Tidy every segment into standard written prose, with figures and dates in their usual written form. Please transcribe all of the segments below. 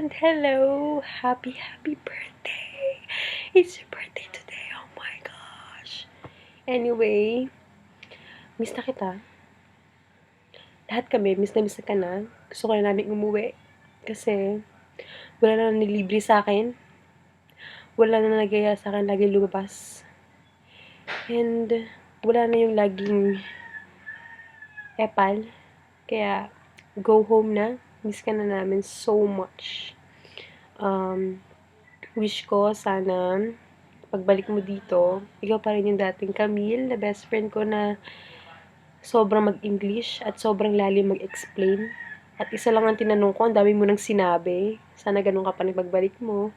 and hello! Happy birthday! It's your birthday today, oh my gosh! Anyway, miss na kita. Lahat kami, miss na ka na. Gusto ko na namin umuwi. Kasi, wala na nilibre sa akin. Wala na nagaya sa akin lagi lumabas. And, wala na yung laging epal. Kaya, go home na. Miss ka na namin so much. Wish ko sana pagbalik mo dito, ikaw pa rin yung dating Camille, na best friend ko na sobrang mag-English at sobrang lalim mag-explain. At isa lang ang tinanong ko, ang dami mo nang sinabi. Sana ganun ka pa rin pagbalik mo.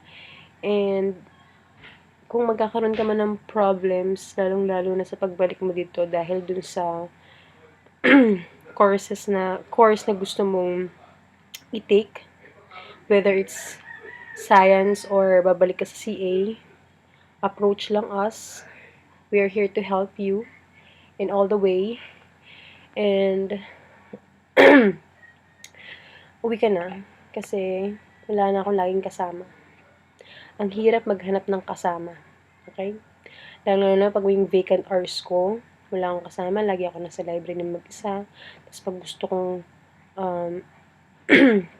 And kung magkakaroon ka man ng problems, lalong-lalo na sa pagbalik mo dito dahil dun sa course na gusto mong i-take, whether it's science or babalik ka sa CA, approach lang us. We are here to help you in all the way. And uwi ka na kasi wala na akong laging kasama. Ang hirap maghanap ng kasama. Okay? Lalo na pag yung vacant hours ko, wala akong kasama, lagi ako nasa library ng mag-isa. Tapos pag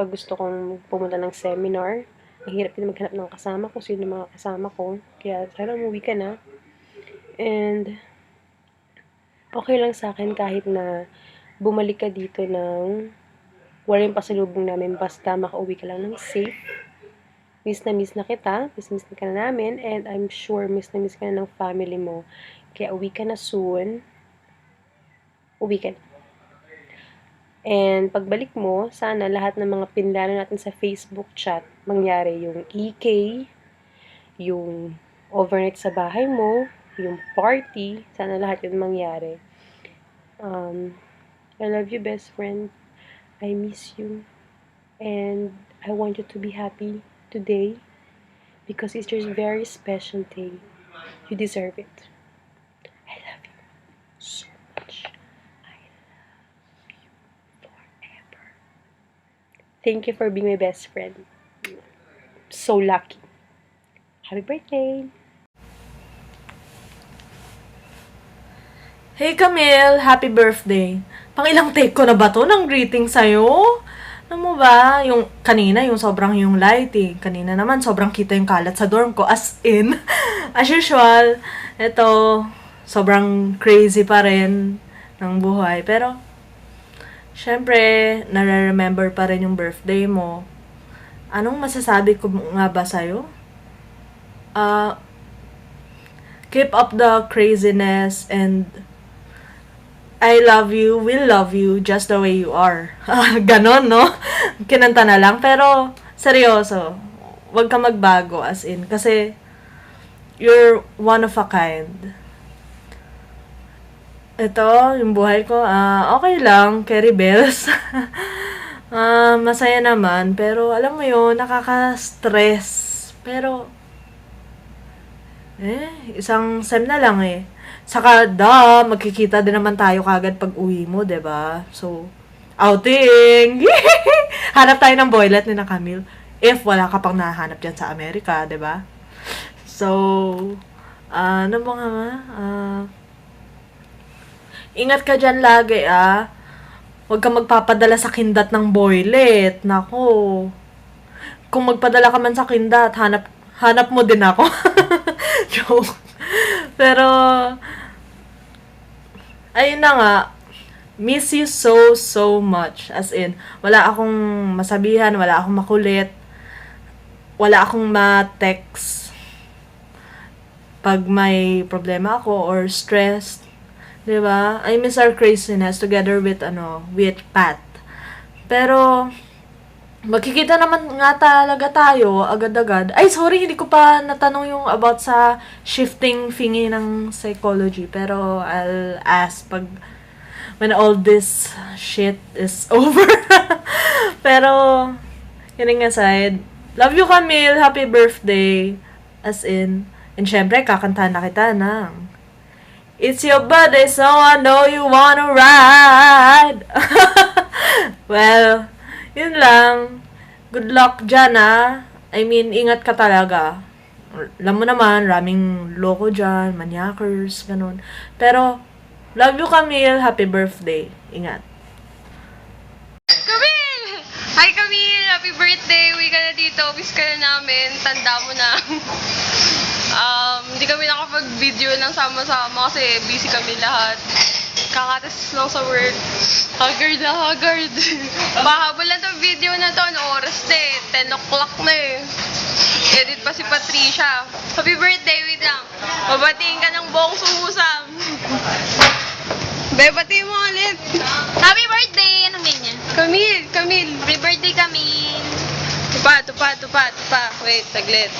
gusto kong pumunta ng seminar, ang hirap din maghanap ng kasama ko, sino mga kasama ko. Kaya sana umuwi ka na. And okay lang sa akin kahit na bumalik ka dito ng walang pasalubong namin, basta makauwi ka lang ng safe. Miss na kita, miss na ka na namin, and I'm sure miss na ka na ng family mo. Kaya uwi ka na soon. Uwi ka na. And pagbalik mo, sana lahat ng mga pinlano natin sa Facebook chat, mangyari yung EK, yung overnight sa bahay mo, yung party, sana lahat yun mangyari. I love you, best friend. I miss you. And I want you to be happy today because it's your very special day. You deserve it. I love you so much. I love you forever. Thank you for being my best friend. So lucky. Happy birthday! Hey Camille, happy birthday. Pangilang take ko na ba to ng greeting sa'yo? Alam mo ba, yung kanina yung sobrang yung lighting. Kanina naman sobrang kita yung kalat sa dorm ko. As in, as usual, ito, sobrang crazy pa rin ng buhay. Pero, syempre, nare-remember pa rin yung birthday mo. Anong masasabi ko nga ba sa'yo? Keep up the craziness and I love you, will love you just the way you are. Ganon, no? Kinanta na lang. Pero, seryoso, wag ka magbago as in. Kasi, you're one of a kind. Ito, yung buhay ko, okay lang, carry bells. Masaya naman, pero alam mo yun, nakaka-stress. Pero, isang sem na lang eh. Saka, magkikita din naman tayo kagad pag uwi mo, 'di ba? So, outing! Hanap tayo ng boylet ni na Camille. If wala ka pang nahanap dyan sa Amerika, 'di ba? So, ano mo nga, ingat ka dyan lagi, Huwag ka magpapadala sa kindat ng boylet. Nako. Kung magpadala ka man sa kindat, hanap mo din ako. Joke. Pero, ayun na nga, miss you so much. As in, wala akong masabihan, wala akong makulit, wala akong ma-text pag may problema ako or stressed. Diba? I miss our craziness together with Pat. Pero, magkikita naman nga talaga tayo, agad-agad. Ay, sorry, hindi ko pa natanong yung about sa shifting thingy ng psychology. Pero, I'll ask when all this shit is over. Pero, kidding aside, love you, Camille. Happy birthday. As in, and syempre, kakantahan na kita ng It's your birthday, so I know you wanna ride. Well, yun lang. Good luck dyan, I mean, ingat ka talaga. Alam mo naman, raming loko dyan, manyakers, ganun. Pero, love you, Camille. Happy birthday. Ingat. Camille! Hi Camille! Happy birthday! Uwi ka na dito. Miss ka na namin. Tanda mo na. Hindi kami nakapag-video ng sama-sama kasi busy kami lahat. Kakatas lang sa work. Haggard na haggard. Mahabol lang to video na to. Ano oras na eh? 10 o'clock na eh. Edit pa si Patricia. Happy birthday! Wait lang. Mabatiin ka ng buong sumusam. Bebati mo ulit. Happy birthday! Anong name niya? Camille. Happy birthday, Camille! Tupa. Wait, saglit.